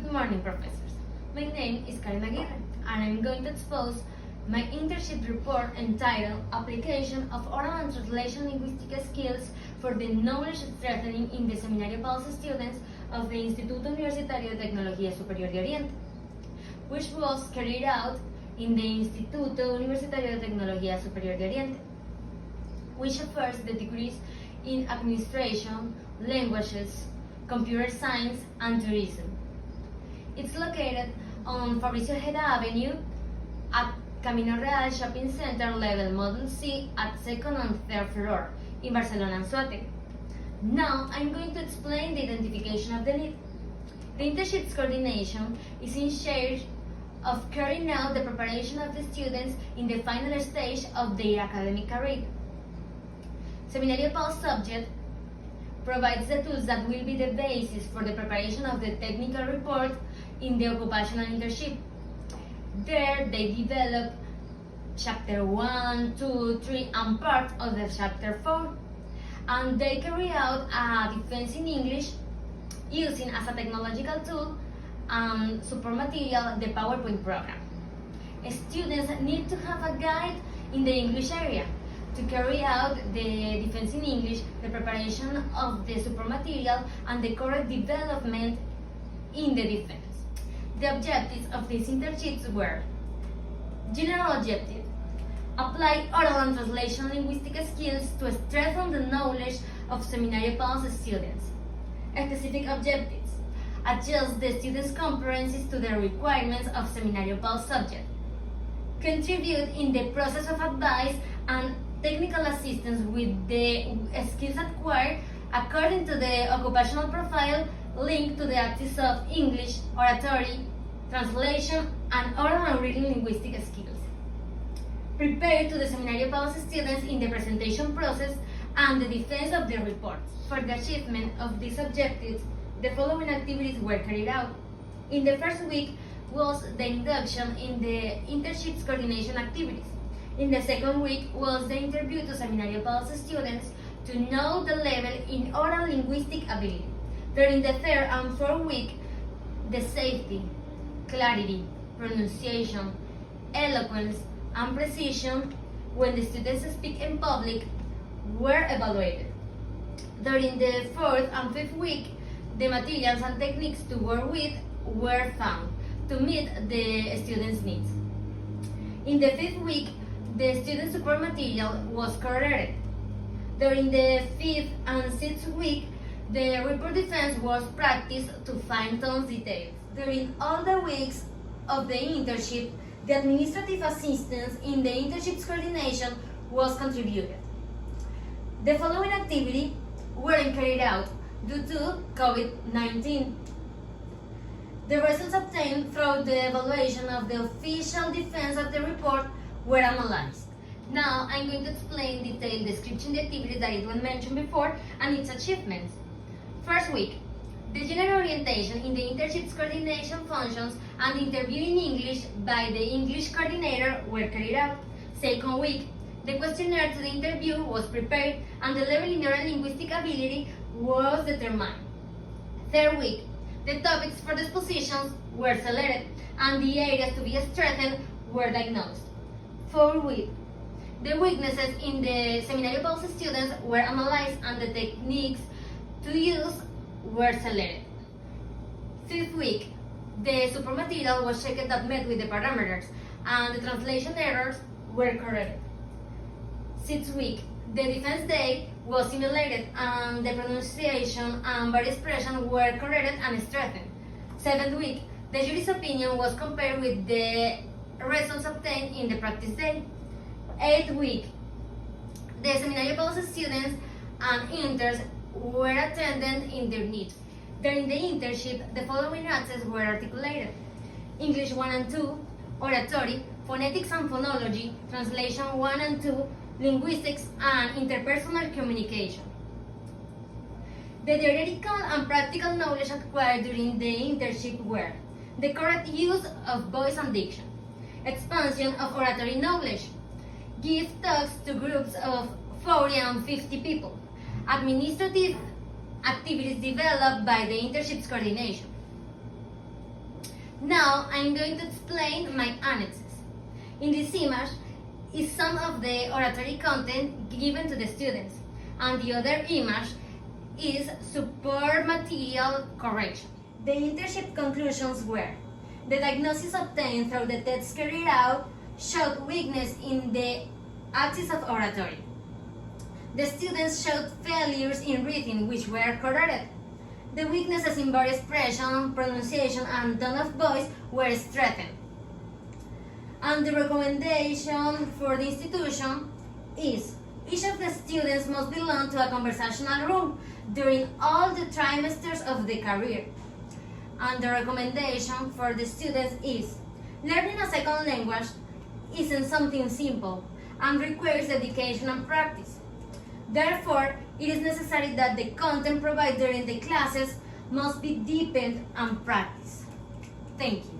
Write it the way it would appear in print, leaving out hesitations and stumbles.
Good morning, professors. My name is Karen Aguirre, and I'm going to expose my internship report entitled Application of Oral and Translation Linguistic Skills for the Knowledge Strengthening in the Seminario Pulse students of the Instituto Universitario de Tecnología Superior de Oriente, which was carried out in the Instituto Universitario de Tecnología Superior de Oriente, which offers the degrees in Administration, Languages, Computer Science, and Tourism. It's located on Fabricio Ojeda Avenue at Camino Real Shopping Center, level Model C at 2nd and 3rd floor in Barcelona and Anzoátegui. Now I'm going to explain the identification of the need. The internship's coordination is in charge of carrying out the preparation of the students in the final stage of their academic career. Seminario Pulse subject provides the tools that will be the basis for the preparation of the technical report in the occupational internship. There they develop chapter 1, 2, 3 and part of the chapter 4, and they carry out a defense in English using as a technological tool and support material the PowerPoint program. Students need to have a guide in the English area to carry out the defense in English, the preparation of the support material, and the correct development in the defense. The objectives of these internships were: general objective, apply oral and translation linguistic skills to strengthen the knowledge of Seminario Pulse students. Specific objectives, adjust the students' competencies to the requirements of Seminario Pulse subject. Contribute in the process of advice and technical assistance with the skills acquired according to the occupational profile linked to the activities of English, oratory, translation, and oral and reading linguistic skills. Prepare to the Seminario Pulse students in the presentation process and the defense of their reports. For the achievement of these objectives, the following activities were carried out. In the first week was the induction in the internship's coordination activities. In the second week was the interview to Seminario Pulse students to know the level in oral linguistic ability. During the third and fourth week, the safety, clarity, pronunciation, eloquence, and precision when the students speak in public were evaluated. During the fourth and fifth week, the materials and techniques to work with were found to meet the students' needs. In the fifth week, the student support material was corrected. During the fifth and sixth week, the report defense was practiced to fine-tune details. During all the weeks of the internship, the administrative assistance in the internship's coordination was contributed. The following activities weren't carried out due to COVID-19. The results obtained through the evaluation of the official defense of the report were analyzed. Now I'm going to explain detailed description the activities that it was mentioned before and its achievements. First week, the general orientation in the internship's coordination functions and interview in English by the English coordinator were carried out. Second week, the questionnaire to the interview was prepared and the level in oral linguistic ability was determined. Third week, the topics for these positions were selected and the areas to be strengthened were diagnosed. Fourth week, the weaknesses in the Seminario Pulse students were analyzed and the techniques to use were selected. Fifth week, the support material was checked that met with the parameters and the translation errors were corrected. Sixth week, the defense day was simulated and the pronunciation and body expression were corrected and strengthened. Seventh week, the jury's opinion was compared with the results obtained in the practice day. Eighth week, the Seminario Pulse students and interns were attended in their needs. During the internship, the following access were articulated: English 1 and 2, oratory, phonetics and phonology, translation 1 and 2, linguistics, and interpersonal communication. The theoretical and practical knowledge acquired during the internship were: the correct use of voice and diction, expansion of oratory knowledge, give talks to groups of 40 and 50 people, administrative activities developed by the internship's coordination. Now I'm going to explain my annexes. In this image is some of the oratory content given to the students, and the other image is support material correction. The internship conclusions were: the diagnosis obtained through the tests carried out showed weakness in the axis of oratory. The students showed failures in reading, which were corrected. The weaknesses in body expression, pronunciation, and tone of voice were strengthened. And the recommendation for the institution is: each of the students must belong to a conversational room during all the trimesters of the career. And the recommendation for the students is: learning a second language isn't something simple and requires dedication and practice. Therefore, it is necessary that the content provided during the classes must be deepened and practiced. Thank you.